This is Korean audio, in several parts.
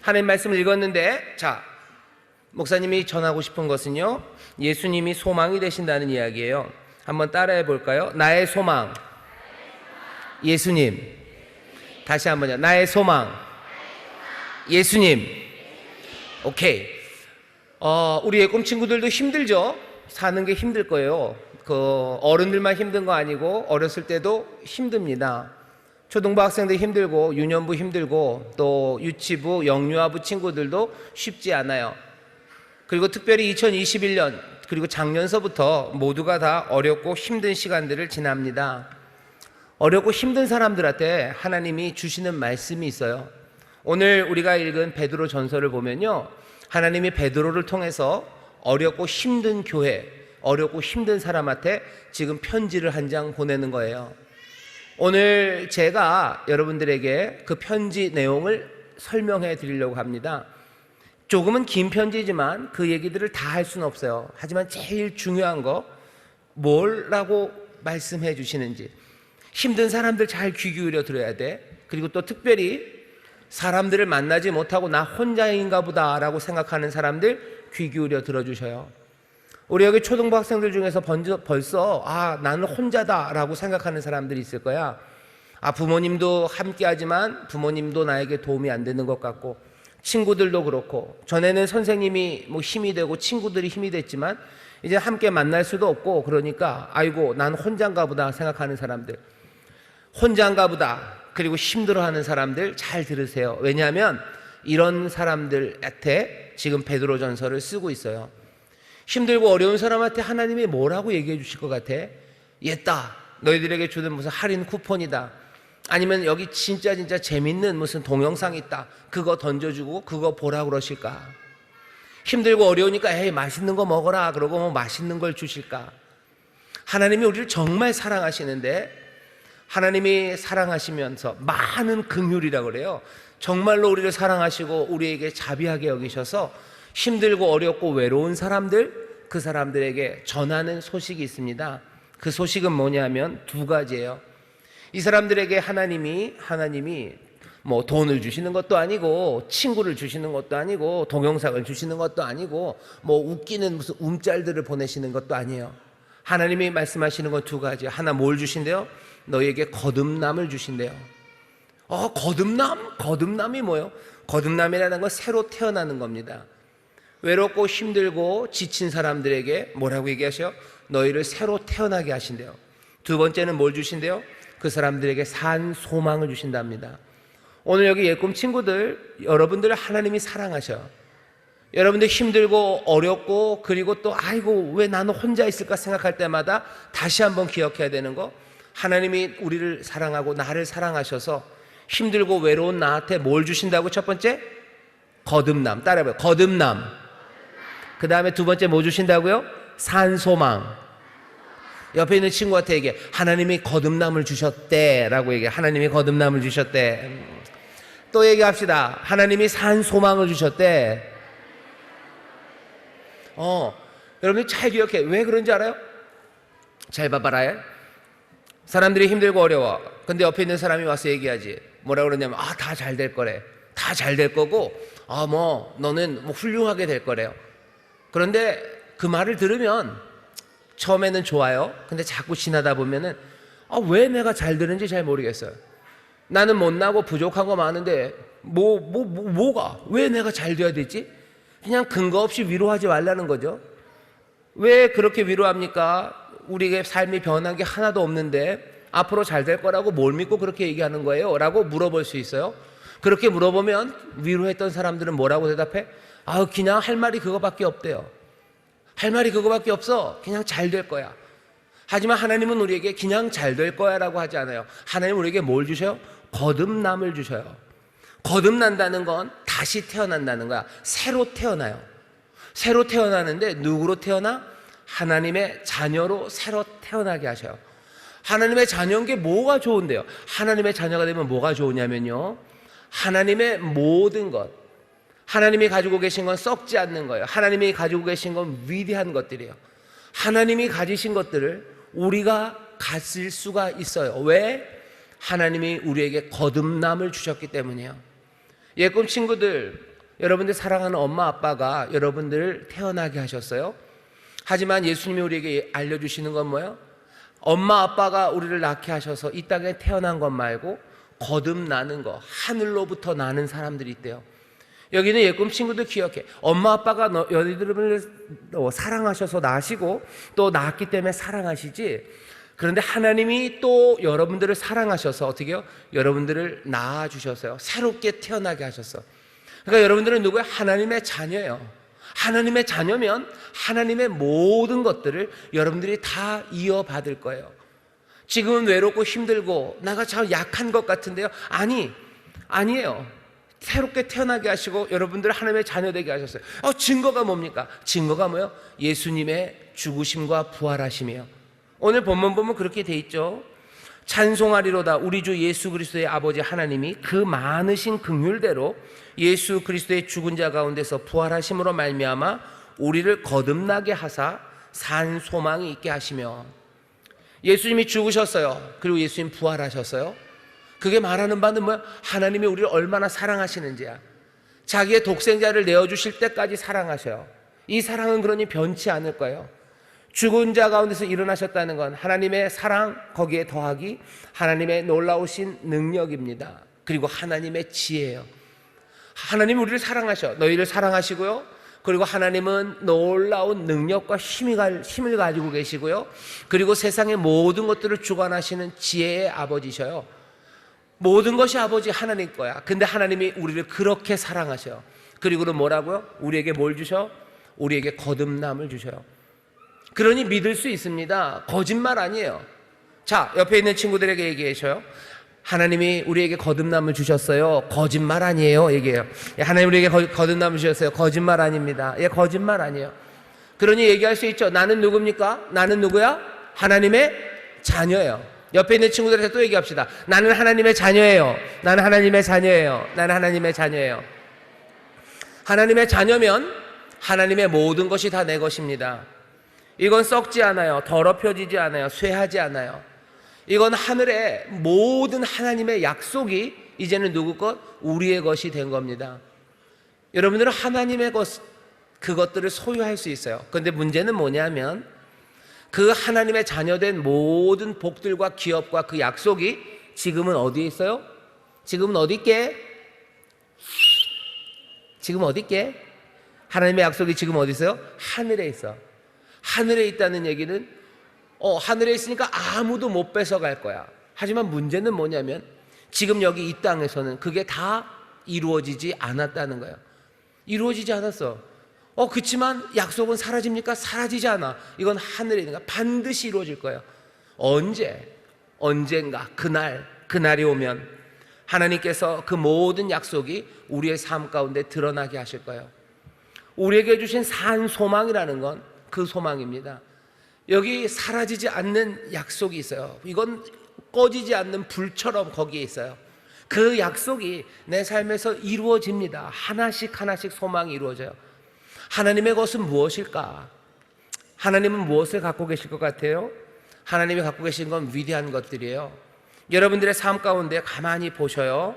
하나님 말씀을 읽었는데, 자, 목사님이 전하고 싶은 것은요, 예수님이 소망이 되신다는 이야기예요. 한번 따라해 볼까요? 나의 소망, 예수님. 다시 한번요. 나의 소망, 예수님. 오케이. 우리의 꿈 친구들도 힘들죠? 사는 게 힘들 거예요. 어른들만 힘든 거 아니고 어렸을 때도 힘듭니다. 초등부 학생들 힘들고 유년부 힘들고 또 유치부, 영유아부 친구들도 쉽지 않아요. 그리고 특별히 2021년 그리고 작년서부터 모두가 다 어렵고 힘든 시간들을 지납니다. 어렵고 힘든 사람들한테 하나님이 주시는 말씀이 있어요. 오늘 우리가 읽은 베드로 전서를 보면요, 하나님이 베드로를 통해서 어렵고 힘든 교회, 어렵고 힘든 사람한테 지금 편지를 한 장 보내는 거예요. 오늘 제가 여러분들에게 그 편지 내용을 설명해 드리려고 합니다. 조금은 긴 편지지만 그 얘기들을 다 할 수는 없어요. 하지만 제일 중요한 거 뭐라고 말씀해 주시는지, 힘든 사람들 잘 귀 기울여 들어야 돼. 그리고 또 특별히 사람들을 만나지 못하고 나 혼자인가 보다 라고 생각하는 사람들 귀 기울여 들어주셔요. 우리 여기 초등부 학생들 중에서 벌써 나는 혼자다 라고 생각하는 사람들이 있을 거야. 부모님도 함께 하지만 부모님도 나에게 도움이 안 되는 것 같고, 친구들도 그렇고, 전에는 선생님이 힘이 되고 친구들이 힘이 됐지만 이제 함께 만날 수도 없고, 그러니까 아이고 난 혼자인가 보다 생각하는 사람들, 혼자인가 보다 그리고 힘들어하는 사람들 잘 들으세요. 왜냐하면 이런 사람들한테 지금 베드로 전서를 쓰고 있어요. 힘들고 어려운 사람한테 하나님이 뭐라고 얘기해 주실 것 같아? 얘다, 너희들에게 주는 무슨 할인 쿠폰이다, 아니면 여기 진짜 재밌는 무슨 동영상 있다, 그거 던져주고 그거 보라 그러실까? 힘들고 어려우니까 에이 맛있는 거 먹어라 그러고 뭐 맛있는 걸 주실까? 하나님이 우리를 정말 사랑하시는데, 하나님이 사랑하시면서 많은 긍휼이라고 그래요. 정말로 우리를 사랑하시고 우리에게 자비하게 여기셔서 힘들고 어렵고 외로운 사람들, 그 사람들에게 전하는 소식이 있습니다. 그 소식은 뭐냐면 두 가지예요. 이 사람들에게 하나님이 뭐 돈을 주시는 것도 아니고 친구를 주시는 것도 아니고 동영상을 주시는 것도 아니고 뭐 웃기는 무슨 움짤들을 보내시는 것도 아니에요. 하나님이 말씀하시는 건 두 가지. 하나 뭘 주신대요? 너희에게 거듭남을 주신대요. 거듭남이 뭐예요? 거듭남이라는 건 새로 태어나는 겁니다. 외롭고 힘들고 지친 사람들에게 뭐라고 얘기하셔요? 너희를 새로 태어나게 하신대요. 두 번째는 뭘 주신대요? 그 사람들에게 산 소망을 주신답니다. 오늘 여기 예꿈 친구들, 여러분들을 하나님이 사랑하셔. 여러분들 힘들고 어렵고 그리고 또 아이고 왜 나는 혼자 있을까 생각할 때마다 다시 한번 기억해야 되는 거, 하나님이 우리를 사랑하고 나를 사랑하셔서 힘들고 외로운 나한테 뭘 주신다고? 첫 번째, 거듭남. 따라해봐요. 거듭남. 그 다음에 두 번째 뭐 주신다고요? 산소망. 옆에 있는 친구한테 얘기해. 하나님이 거듭남을 주셨대 라고 얘기해. 하나님이 거듭남을 주셨대. 또 얘기합시다. 하나님이 산소망을 주셨대. 여러분이 잘 기억해. 왜 그런지 알아요? 잘 봐봐라. 사람들이 힘들고 어려워. 근데 옆에 있는 사람이 와서 얘기하지. 뭐라 그러냐면 다 잘 될 거래. 다 잘 될 거고 너는 훌륭하게 될 거래요. 그런데 그 말을 들으면 처음에는 좋아요. 근데 자꾸 지나다 보면은 왜 내가 잘 되는지 잘 모르겠어요. 나는 못나고 부족한 거 많은데 뭐가 왜 내가 잘 돼야 되지? 그냥 근거 없이 위로하지 말라는 거죠. 왜 그렇게 위로합니까? 우리의 삶이 변한 게 하나도 없는데 앞으로 잘 될 거라고 뭘 믿고 그렇게 얘기하는 거예요? 라고 물어볼 수 있어요. 그렇게 물어보면 위로했던 사람들은 뭐라고 대답해? 그냥 할 말이 그거밖에 없대요. 할 말이 그거밖에 없어. 그냥 잘 될 거야. 하지만 하나님은 우리에게 그냥 잘 될 거야 라고 하지 않아요. 하나님은 우리에게 뭘 주셔요? 거듭남을 주셔요. 거듭난다는 건 다시 태어난다는 거야. 새로 태어나요. 새로 태어나는데 누구로 태어나? 하나님의 자녀로 새로 태어나게 하셔요. 하나님의 자녀인 게 뭐가 좋은데요? 하나님의 자녀가 되면 뭐가 좋으냐면요, 하나님의 모든 것, 하나님이 가지고 계신 건 썩지 않는 거예요. 하나님이 가지고 계신 건 위대한 것들이에요. 하나님이 가지신 것들을 우리가 가질 수가 있어요. 왜? 하나님이 우리에게 거듭남을 주셨기 때문이에요. 예꿈 친구들, 여러분들 사랑하는 엄마 아빠가 여러분들을 태어나게 하셨어요. 하지만 예수님이 우리에게 알려주시는 건 뭐예요? 엄마 아빠가 우리를 낳게 하셔서 이 땅에 태어난 것 말고 거듭나는 거, 하늘로부터 나는 사람들이 있대요. 여기는 예꿈 친구들 기억해. 엄마 아빠가 너희들을 사랑하셔서 낳으시고 또 낳았기 때문에 사랑하시지. 그런데 하나님이 또 여러분들을 사랑하셔서 어떻게 해요? 여러분들을 낳아주셔서요. 새롭게 태어나게 하셨어. 그러니까 여러분들은 누구예요? 하나님의 자녀예요. 하나님의 자녀면 하나님의 모든 것들을 여러분들이 다 이어받을 거예요. 지금은 외롭고 힘들고 내가 참 약한 것 같은데요. 아니에요. 새롭게 태어나게 하시고 여러분들을 하나님의 자녀 되게 하셨어요. 증거가 뭡니까? 증거가 뭐예요? 예수님의 죽으심과 부활하심이에요. 오늘 본문 보면 그렇게 돼 있죠. 찬송하리로다 우리 주 예수 그리스도의 아버지 하나님이 그 많으신 긍휼대로 예수 그리스도의 죽은 자 가운데서 부활하심으로 말미암아 우리를 거듭나게 하사 산 소망이 있게 하시며. 예수님이 죽으셨어요. 그리고 예수님 부활하셨어요. 그게 말하는 바는 뭐야? 하나님이 우리를 얼마나 사랑하시는지야. 자기의 독생자를 내어주실 때까지 사랑하셔요. 이 사랑은 그러니 변치 않을 거예요. 죽은 자 가운데서 일어나셨다는 건 하나님의 사랑, 거기에 더하기 하나님의 놀라우신 능력입니다. 그리고 하나님의 지혜예요. 하나님이 우리를 사랑하셔. 너희를 사랑하시고요. 그리고 하나님은 놀라운 능력과 힘을 가지고 계시고요. 그리고 세상의 모든 것들을 주관하시는 지혜의 아버지셔요. 모든 것이 아버지 하나님 거야. 근데 하나님이 우리를 그렇게 사랑하셔요. 그리고는 뭐라고요? 우리에게 뭘 주셔? 우리에게 거듭남을 주셔요. 그러니 믿을 수 있습니다. 거짓말 아니에요. 자, 옆에 있는 친구들에게 얘기해줘요. 하나님이 우리에게 거듭남을 주셨어요. 거짓말 아니에요. 얘기해요. 하나님 우리에게 거듭남을 주셨어요. 거짓말 아닙니다. 거짓말 아니에요. 그러니 얘기할 수 있죠. 나는 누굽니까? 나는 누구야? 하나님의 자녀예요. 옆에 있는 친구들한테 또 얘기합시다. 나는 하나님의 자녀예요. 나는 하나님의 자녀예요. 나는 하나님의 자녀예요. 하나님의 자녀면 하나님의 모든 것이 다 내 것입니다. 이건 썩지 않아요. 더럽혀지지 않아요. 쇠하지 않아요. 이건 하늘의 모든 하나님의 약속이 이제는 누구 것? 우리의 것이 된 겁니다. 여러분들은 하나님의 그것들을 소유할 수 있어요. 그런데 문제는 뭐냐면 그 하나님의 자녀된 모든 복들과 기업과 그 약속이 지금은 어디에 있어요? 지금은 어디 있게? 지금 어디 있게? 하나님의 약속이 지금 어디 있어요? 하늘에 있어. 하늘에 있다는 얘기는 하늘에 있으니까 아무도 못 뺏어갈 거야. 하지만 문제는 뭐냐면 지금 여기 이 땅에서는 그게 다 이루어지지 않았다는 거예요. 이루어지지 않았어. 그치만 약속은 사라집니까? 사라지지 않아. 이건 하늘에 있는 거야. 반드시 이루어질 거예요. 언젠가 그날이 오면 하나님께서 그 모든 약속이 우리의 삶 가운데 드러나게 하실 거예요. 우리에게 주신 산 소망이라는 건 그 소망입니다. 여기 사라지지 않는 약속이 있어요. 이건 꺼지지 않는 불처럼 거기에 있어요. 그 약속이 내 삶에서 이루어집니다. 하나씩 소망이 이루어져요. 하나님의 것은 무엇일까? 하나님은 무엇을 갖고 계실 것 같아요? 하나님이 갖고 계신 건 위대한 것들이에요. 여러분들의 삶 가운데 가만히 보셔요.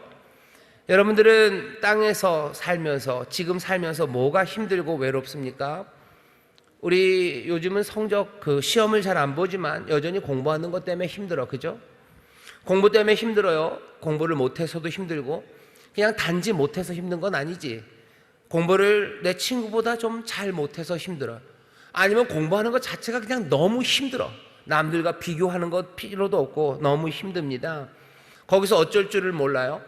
여러분들은 땅에서 살면서 지금 살면서 뭐가 힘들고 외롭습니까? 우리 요즘은 성적 시험을 잘 안 보지만 여전히 공부하는 것 때문에 힘들어. 그죠? 공부 때문에 힘들어요. 공부를 못해서도 힘들고 그냥 단지 못해서 힘든 건 아니지. 공부를 내 친구보다 좀 잘 못해서 힘들어. 아니면 공부하는 것 자체가 그냥 너무 힘들어. 남들과 비교하는 것 필요도 없고 너무 힘듭니다. 거기서 어쩔 줄을 몰라요.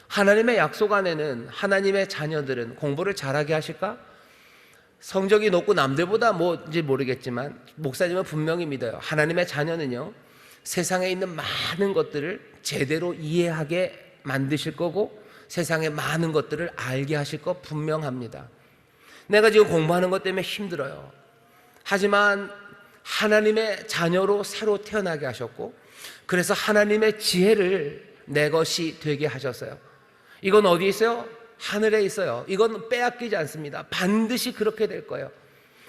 하나님의 약속 안에는 하나님의 자녀들은 공부를 잘하게 하실까? 성적이 높고 남들보다 뭔지 모르겠지만 목사님은 분명히 믿어요. 하나님의 자녀는요, 세상에 있는 많은 것들을 제대로 이해하게 만드실 거고 세상의 많은 것들을 알게 하실 거 분명합니다. 내가 지금 공부하는 것 때문에 힘들어요. 하지만 하나님의 자녀로 새로 태어나게 하셨고 그래서 하나님의 지혜를 내 것이 되게 하셨어요. 이건 어디에 있어요? 하늘에 있어요. 이건 빼앗기지 않습니다. 반드시 그렇게 될 거예요.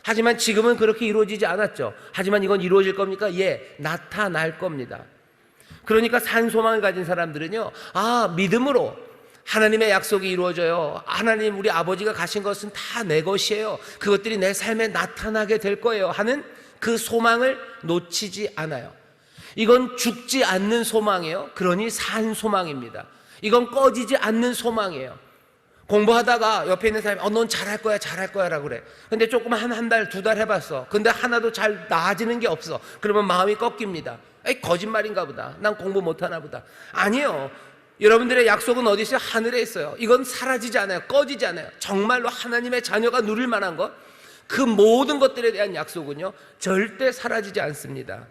하지만 지금은 그렇게 이루어지지 않았죠. 하지만 이건 이루어질 겁니까? 나타날 겁니다. 그러니까 산 소망을 가진 사람들은요, 믿음으로 하나님의 약속이 이루어져요. 하나님, 우리 아버지가 가신 것은 다 내 것이에요. 그것들이 내 삶에 나타나게 될 거예요 하는 그 소망을 놓치지 않아요. 이건 죽지 않는 소망이에요. 그러니 산 소망입니다. 이건 꺼지지 않는 소망이에요. 공부하다가 옆에 있는 사람이 넌 잘할 거야 잘할 거야 라고 그래. 근데 조금 한 달, 두 달 해봤어. 근데 하나도 잘 나아지는 게 없어. 그러면 마음이 꺾입니다. 에이, 거짓말인가 보다. 난 공부 못하나 보다. 아니요, 여러분들의 약속은 어디 있어요? 하늘에 있어요. 이건 사라지지 않아요. 꺼지지 않아요. 정말로 하나님의 자녀가 누릴 만한 것, 그 모든 것들에 대한 약속은요 절대 사라지지 않습니다.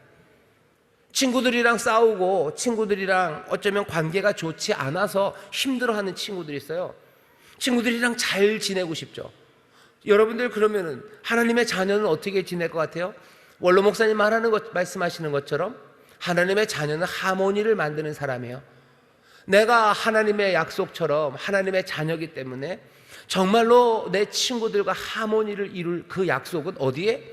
친구들이랑 싸우고 친구들이랑 어쩌면 관계가 좋지 않아서 힘들어하는 친구들이 있어요. 친구들이랑 잘 지내고 싶죠. 여러분들 그러면은 하나님의 자녀는 어떻게 지낼 것 같아요? 원로 목사님 말씀하시는 것처럼 하나님의 자녀는 하모니를 만드는 사람이에요. 내가 하나님의 약속처럼 하나님의 자녀이기 때문에 정말로 내 친구들과 하모니를 이룰 그 약속은 어디에?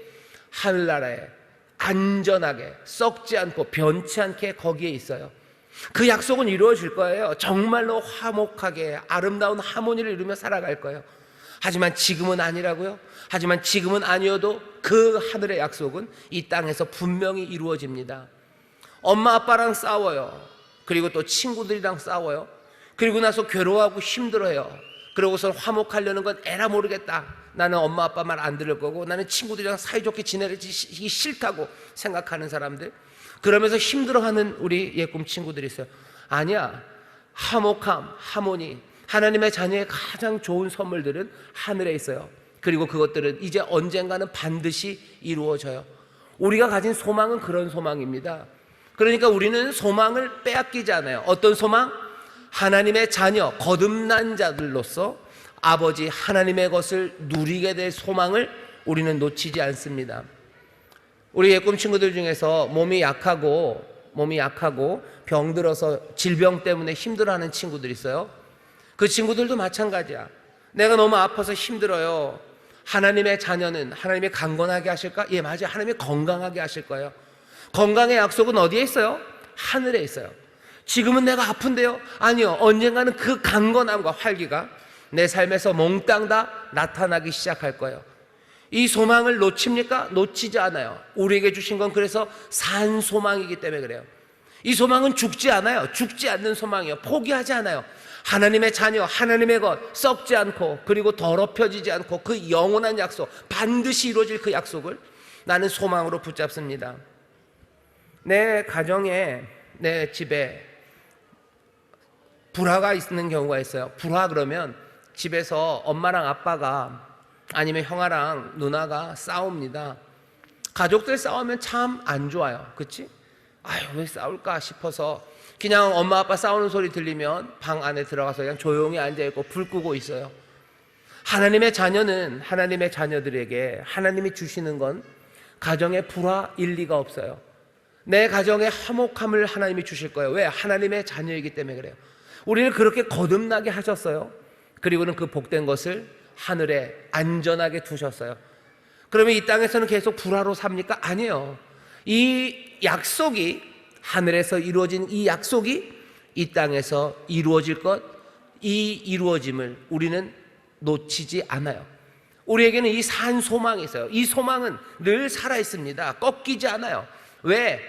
하늘나라에 안전하게 썩지 않고 변치 않게 거기에 있어요. 그 약속은 이루어질 거예요. 정말로 화목하게 아름다운 하모니를 이루며 살아갈 거예요. 하지만 지금은 아니라고요? 하지만 지금은 아니어도 그 하늘의 약속은 이 땅에서 분명히 이루어집니다. 엄마 아빠랑 싸워요. 그리고 또 친구들이랑 싸워요. 그리고 나서 괴로워하고 힘들어요. 그러고서 화목하려는 건 에라 모르겠다. 나는 엄마 아빠 말 안 들을 거고 나는 친구들이랑 사이좋게 지내기 싫다고 생각하는 사람들, 그러면서 힘들어하는 우리 예꿈 친구들이 있어요. 아니야, 화목함, 하모니, 하나님의 자녀의 가장 좋은 선물들은 하늘에 있어요. 그리고 그것들은 이제 언젠가는 반드시 이루어져요. 우리가 가진 소망은 그런 소망입니다. 그러니까 우리는 소망을 빼앗기지 않아요. 어떤 소망? 하나님의 자녀, 거듭난 자들로서 아버지 하나님의 것을 누리게 될 소망을 우리는 놓치지 않습니다. 우리 예꿈 친구들 중에서 몸이 약하고 병들어서 질병 때문에 힘들어하는 친구들 있어요. 그 친구들도 마찬가지야. 내가 너무 아파서 힘들어요. 하나님의 자녀는 하나님이 강건하게 하실까? 예, 맞아요. 하나님이 건강하게 하실 거예요. 건강의 약속은 어디에 있어요? 하늘에 있어요. 지금은 내가 아픈데요? 아니요, 언젠가는 그 강건함과 활기가 내 삶에서 몽땅 다 나타나기 시작할 거예요. 이 소망을 놓칩니까? 놓치지 않아요. 우리에게 주신 건 그래서 산 소망이기 때문에 그래요. 이 소망은 죽지 않아요. 죽지 않는 소망이에요. 포기하지 않아요. 하나님의 자녀, 하나님의 것, 썩지 않고 그리고 더럽혀지지 않고 그 영원한 약속, 반드시 이루어질 그 약속을 나는 소망으로 붙잡습니다. 내 가정에, 내 집에 불화가 있는 경우가 있어요. 불화 그러면 집에서 엄마랑 아빠가 아니면 형아랑 누나가 싸웁니다. 가족들 싸우면 참 안 좋아요. 그치? 아유, 왜 싸울까 싶어서 그냥 엄마 아빠 싸우는 소리 들리면 방 안에 들어가서 그냥 조용히 앉아있고 불 끄고 있어요. 하나님의 자녀는 하나님의 자녀들에게 하나님이 주시는 건 가정의 불화일 리가 없어요. 내 가정의 화목함을 하나님이 주실 거예요. 왜? 하나님의 자녀이기 때문에 그래요. 우리를 그렇게 거듭나게 하셨어요. 그리고는 그 복된 것을 하늘에 안전하게 두셨어요. 그러면 이 땅에서는 계속 불화로 삽니까? 아니에요. 이 약속이, 하늘에서 이루어진 이 약속이 이 땅에서 이루어질 것, 이 이루어짐을 우리는 놓치지 않아요. 우리에게는 이 산 소망이 있어요. 이 소망은 늘 살아있습니다. 꺾이지 않아요. 왜?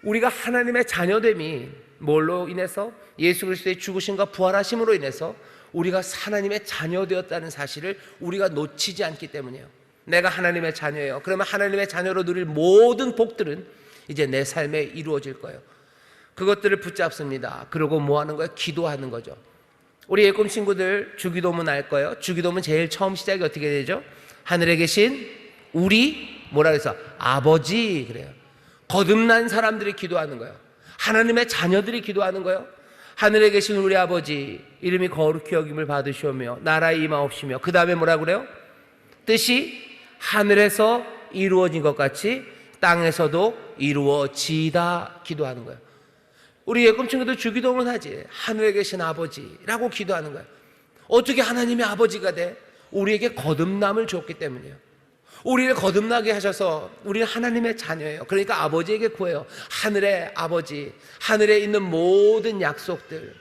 우리가 하나님의 자녀됨이 뭘로 인해서? 예수 그리스도의 죽으심과 부활하심으로 인해서 우리가 하나님의 자녀 되었다는 사실을 우리가 놓치지 않기 때문이에요. 내가 하나님의 자녀예요. 그러면 하나님의 자녀로 누릴 모든 복들은 이제 내 삶에 이루어질 거예요. 그것들을 붙잡습니다. 그리고 뭐 하는 거예요? 기도하는 거죠. 우리 예꿈 친구들 주기도문 알 거예요. 주기도문 제일 처음 시작이 어떻게 되죠? 하늘에 계신 우리 뭐라 그래서 아버지 그래요. 거듭난 사람들이 기도하는 거예요. 하나님의 자녀들이 기도하는 거예요. 하늘에 계신 우리 아버지, 이름이 거룩히 여김을 받으시오며 나라의 임하옵시며, 그 다음에 뭐라 그래요? 뜻이 하늘에서 이루어진 것 같이 땅에서도 이루어지다 기도하는 거예요. 우리 예꿈 친구들 주기도문 하지. 하늘에 계신 아버지라고 기도하는 거예요. 어떻게 하나님의 아버지가 돼? 우리에게 거듭남을 줬기 때문이에요. 우리를 거듭나게 하셔서 우리는 하나님의 자녀예요. 그러니까 아버지에게 구해요. 하늘의 아버지, 하늘에 있는 모든 약속들,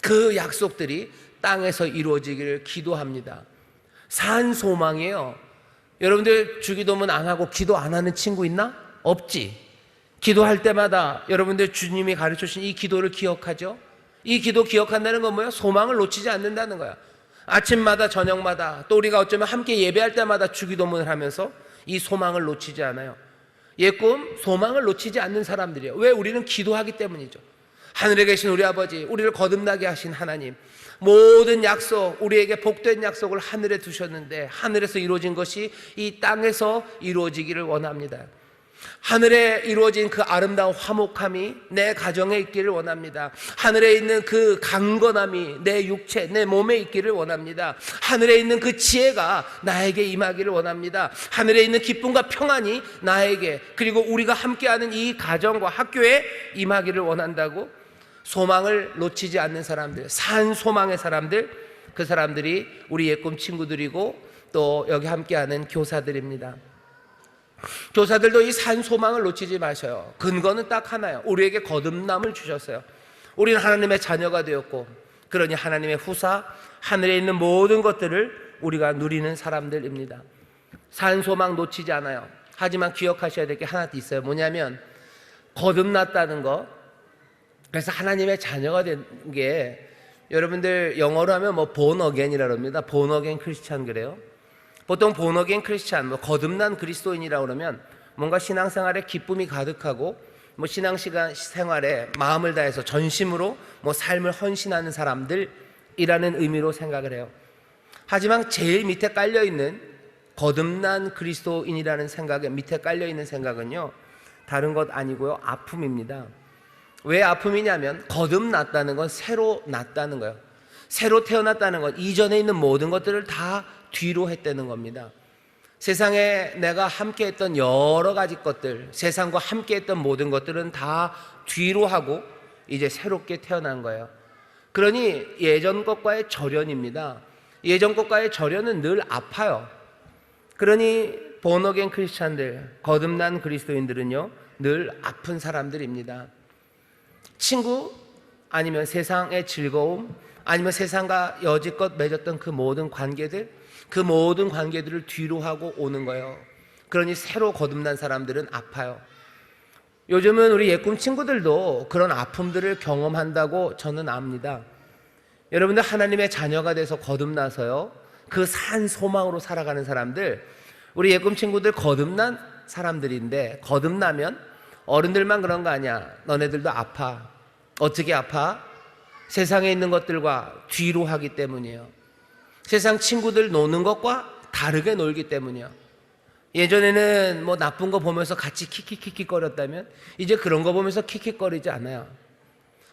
그 약속들이 땅에서 이루어지기를 기도합니다. 산 소망이에요. 여러분들 주기도문 안 하고 기도 안 하는 친구 있나? 없지. 기도할 때마다 여러분들 주님이 가르쳐 주신 이 기도를 기억하죠. 이 기도 기억한다는 건 뭐예요? 소망을 놓치지 않는다는 거야. 아침마다 저녁마다 또 우리가 어쩌면 함께 예배할 때마다 주기도문을 하면서 이 소망을 놓치지 않아요. 옛꿈 소망을 놓치지 않는 사람들이에요. 왜? 우리는 기도하기 때문이죠. 하늘에 계신 우리 아버지, 우리를 거듭나게 하신 하나님, 모든 약속, 우리에게 복된 약속을 하늘에 두셨는데 하늘에서 이루어진 것이 이 땅에서 이루어지기를 원합니다. 하늘에 이루어진 그 아름다운 화목함이 내 가정에 있기를 원합니다. 하늘에 있는 그 강건함이 내 육체, 내 몸에 있기를 원합니다. 하늘에 있는 그 지혜가 나에게 임하기를 원합니다. 하늘에 있는 기쁨과 평안이 나에게, 그리고 우리가 함께하는 이 가정과 학교에 임하기를 원한다고. 소망을 놓치지 않는 사람들, 산 소망의 사람들, 그 사람들이 우리 옛꿈 친구들이고 또 여기 함께하는 교사들입니다. 교사들도 이 산 소망을 놓치지 마셔요. 근거는 딱 하나예요. 우리에게 거듭남을 주셨어요. 우리는 하나님의 자녀가 되었고, 그러니 하나님의 후사, 하늘에 있는 모든 것들을 우리가 누리는 사람들입니다. 산 소망 놓치지 않아요. 하지만 기억하셔야 될 게 하나 있어요. 뭐냐면 거듭났다는 거. 그래서 하나님의 자녀가 된 게, 여러분들 영어로 하면 뭐 born again이라고 합니다. born again 크리스찬 그래요. 보통 born again 크리스찬, 뭐 거듭난 그리스도인이라고 그러면 뭔가 신앙생활에 기쁨이 가득하고 뭐 신앙생활에 마음을 다해서 전심으로 뭐 삶을 헌신하는 사람들이라는 의미로 생각을 해요. 하지만 제일 밑에 깔려있는 거듭난 그리스도인이라는 생각에 밑에 깔려있는 생각은요, 다른 것 아니고요, 아픔입니다. 왜 아픔이냐면 거듭났다는 건 새로 났다는 거예요. 새로 태어났다는 건 이전에 있는 모든 것들을 다 뒤로 했다는 겁니다. 세상에 내가 함께 했던 여러 가지 것들, 세상과 함께 했던 모든 것들은 다 뒤로 하고 이제 새롭게 태어난 거예요. 그러니 예전 것과의 절연입니다. 예전 것과의 절연은 늘 아파요. 그러니 본어겐 크리스찬들, 거듭난 그리스도인들은요, 늘 아픈 사람들입니다. 친구, 아니면 세상의 즐거움, 아니면 세상과 여지껏 맺었던 그 모든 관계들, 그 모든 관계들을 뒤로 하고 오는 거예요. 그러니 새로 거듭난 사람들은 아파요. 요즘은 우리 옛꿈 친구들도 그런 아픔들을 경험한다고 저는 압니다. 여러분들 하나님의 자녀가 돼서 거듭나서요, 그 산 소망으로 살아가는 사람들, 우리 옛꿈 친구들 거듭난 사람들인데, 거듭나면 어른들만 그런 거 아니야. 너네들도 아파. 어떻게 아파? 세상에 있는 것들과 뒤로 하기 때문이에요. 세상 친구들 노는 것과 다르게 놀기 때문이에요. 예전에는 뭐 나쁜 거 보면서 같이 킥킥킥킥거렸다면 이제 그런 거 보면서 킥킥거리지 않아요.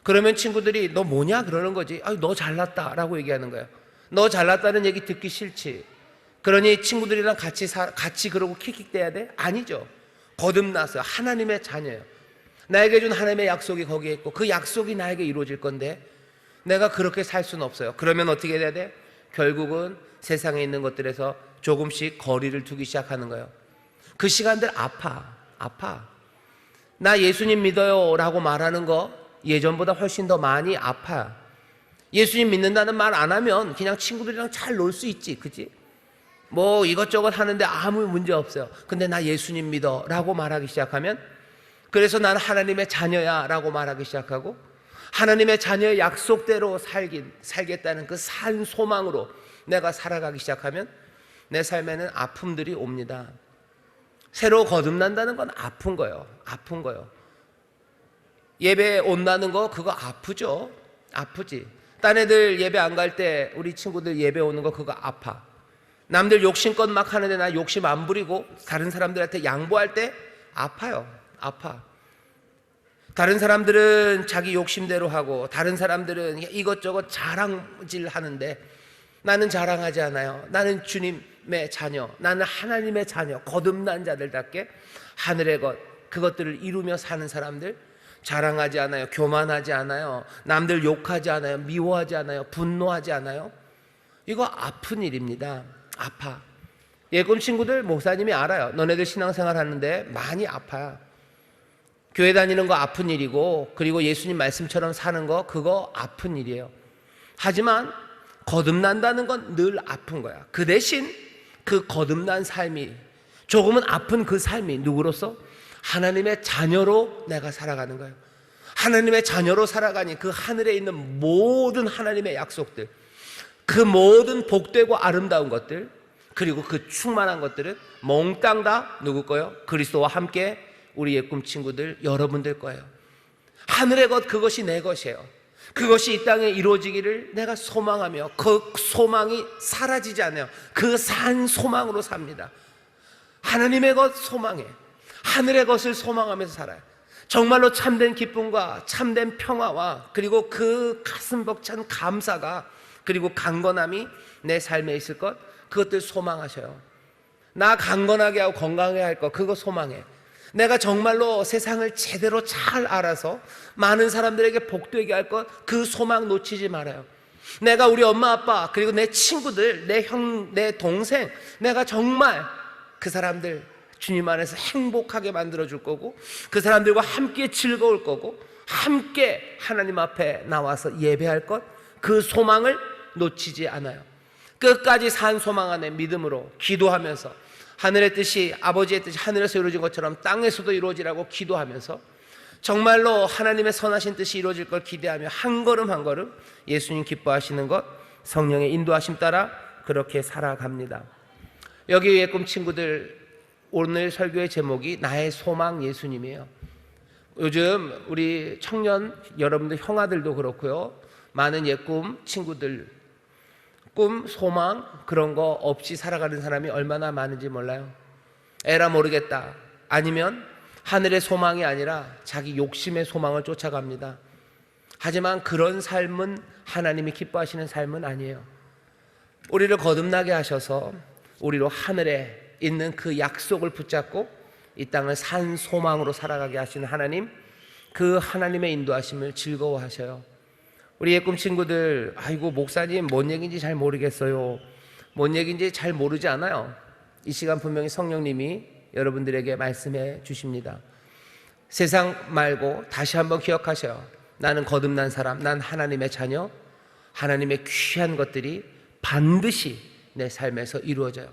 그러면 친구들이 너 뭐냐? 그러는 거지. 너 잘났다 라고 얘기하는 거예요. 너 잘났다는 얘기 듣기 싫지. 그러니 친구들이랑 같이 그러고 킥킥대야 돼? 아니죠. 거듭나서 하나님의 자녀예요. 나에게 준 하나님의 약속이 거기에 있고 그 약속이 나에게 이루어질 건데 내가 그렇게 살 수는 없어요. 그러면 어떻게 해야 돼? 결국은 세상에 있는 것들에서 조금씩 거리를 두기 시작하는 거예요. 그 시간들 아파. 나 예수님 믿어요 라고 말하는 거 예전보다 훨씬 더 많이 아파요. 예수님 믿는다는 말 안 하면 그냥 친구들이랑 잘 놀 수 있지, 그치? 뭐 이것저것 하는데 아무 문제 없어요. 근데 나 예수님 믿어 라고 말하기 시작하면, 그래서 나는 하나님의 자녀야 라고 말하기 시작하고, 하나님의 자녀의 약속대로 살겠다는 그 산 소망으로 내가 살아가기 시작하면 내 삶에는 아픔들이 옵니다. 새로 거듭난다는 건 아픈 거예요. 예배 온다는 거 그거 아프죠. 아프지. 딴 애들 예배 안 갈 때 우리 친구들 예배 오는 거 그거 아파. 남들 욕심껏 막 하는데 나 욕심 안 부리고 다른 사람들한테 양보할 때 아파요. 아파. 다른 사람들은 자기 욕심대로 하고 다른 사람들은 이것저것 자랑질 하는데 나는 자랑하지 않아요. 나는 주님의 자녀, 나는 하나님의 자녀, 거듭난 자들답게 하늘의 것, 그것들을 이루며 사는 사람들, 자랑하지 않아요. 교만하지 않아요. 남들 욕하지 않아요. 미워하지 않아요. 분노하지 않아요. 이거 아픈 일입니다. 아파. 예금 친구들 목사님이 알아요. 너네들 신앙생활 하는데 많이 아파요. 교회 다니는 거 아픈 일이고, 그리고 예수님 말씀처럼 사는 거 그거 아픈 일이에요. 하지만 거듭난다는 건 늘 아픈 거야. 그 대신 그 거듭난 삶이, 조금은 아픈 그 삶이 누구로서? 하나님의 자녀로 내가 살아가는 거예요. 하나님의 자녀로 살아가니 그 하늘에 있는 모든 하나님의 약속들, 그 모든 복되고 아름다운 것들, 그리고 그 충만한 것들은 몽땅 다 누구 거예요? 그리스도와 함께 우리의 꿈 친구들, 여러분들 거예요. 하늘의 것, 그것이 내 것이에요. 그것이 이 땅에 이루어지기를 내가 소망하며 그 소망이 사라지지 않아요. 그 산 소망으로 삽니다. 하나님의 것 소망해, 하늘의 것을 소망하면서 살아요. 정말로 참된 기쁨과 참된 평화와 그리고 그 가슴 벅찬 감사가, 그리고 강건함이 내 삶에 있을 것, 그것들 소망하셔요. 나 강건하게 하고 건강하게 할 것, 그거 소망해. 내가 정말로 세상을 제대로 잘 알아서 많은 사람들에게 복되게 할 것, 그 소망 놓치지 말아요. 내가 우리 엄마 아빠 그리고 내 친구들, 내 형, 내 동생, 내가 정말 그 사람들 주님 안에서 행복하게 만들어줄 거고, 그 사람들과 함께 즐거울 거고, 함께 하나님 앞에 나와서 예배할 것, 그 소망을 놓치지 않아요. 끝까지 산 소망 안에 믿음으로 기도하면서 하늘의 뜻이, 아버지의 뜻이 하늘에서 이루어진 것처럼 땅에서도 이루어지라고 기도하면서 정말로 하나님의 선하신 뜻이 이루어질 걸 기대하며 한 걸음 한 걸음 예수님 기뻐하시는 것, 성령의 인도하심 따라 그렇게 살아갑니다. 여기 위에 꿈 친구들, 오늘 설교의 제목이 나의 소망 예수님이에요. 요즘 우리 청년 여러분들, 형아들도 그렇고요, 많은 예꿈 친구들, 꿈, 소망 그런 거 없이 살아가는 사람이 얼마나 많은지 몰라요. 에라 모르겠다, 아니면 하늘의 소망이 아니라 자기 욕심의 소망을 쫓아갑니다. 하지만 그런 삶은 하나님이 기뻐하시는 삶은 아니에요. 우리를 거듭나게 하셔서 우리로 하늘에 있는 그 약속을 붙잡고 이 땅을 산 소망으로 살아가게 하시는 하나님, 그 하나님의 인도하심을 즐거워하셔요. 우리의 꿈 친구들, 아이고 목사님 뭔 얘기인지 잘 모르겠어요, 뭔 얘기인지 잘 모르지 않아요. 이 시간 분명히 성령님이 여러분들에게 말씀해 주십니다. 세상 말고 다시 한번 기억하셔요. 나는 거듭난 사람, 난 하나님의 자녀, 하나님의 귀한 것들이 반드시 내 삶에서 이루어져요.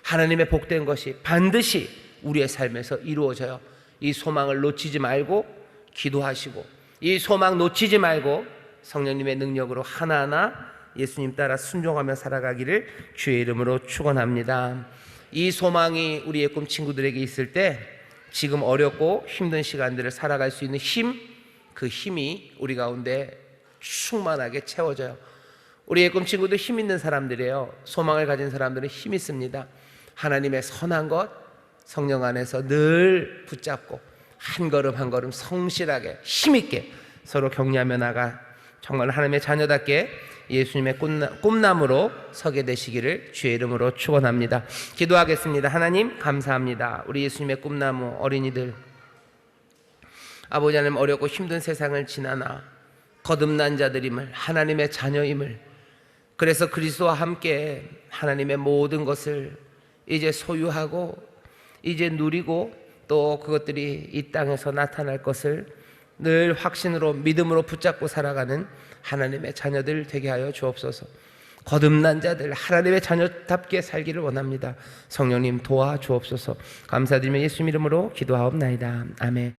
하나님의 복된 것이 반드시 우리의 삶에서 이루어져요. 이 소망을 놓치지 말고 기도하시고, 이 소망 놓치지 말고 성령님의 능력으로 하나하나 예수님 따라 순종하며 살아가기를 주의 이름으로 축원합니다. 이 소망이 우리의 꿈 친구들에게 있을 때 지금 어렵고 힘든 시간들을 살아갈 수 있는 힘, 그 힘이 우리 가운데 충만하게 채워져요. 우리의 꿈 친구들 힘 있는 사람들이에요. 소망을 가진 사람들은 힘 있습니다. 하나님의 선한 것 성령 안에서 늘 붙잡고 한 걸음 한 걸음 성실하게 힘있게 서로 격려하며 나가 정말 하나님의 자녀답게 예수님의 꿈나무로 서게 되시기를 주의 이름으로 축원합니다. 기도하겠습니다. 하나님 감사합니다. 우리 예수님의 꿈나무 어린이들, 아버지 하나님, 어렵고 힘든 세상을 지나나 거듭난 자들임을, 하나님의 자녀임을, 그래서 그리스도와 함께 하나님의 모든 것을 이제 소유하고 이제 누리고 또 그것들이 이 땅에서 나타날 것을 늘 확신으로 믿음으로 붙잡고 살아가는 하나님의 자녀들 되게 하여 주옵소서. 거듭난 자들, 하나님의 자녀답게 살기를 원합니다. 성령님 도와 주옵소서. 감사드리며 예수 이름으로 기도하옵나이다. 아멘.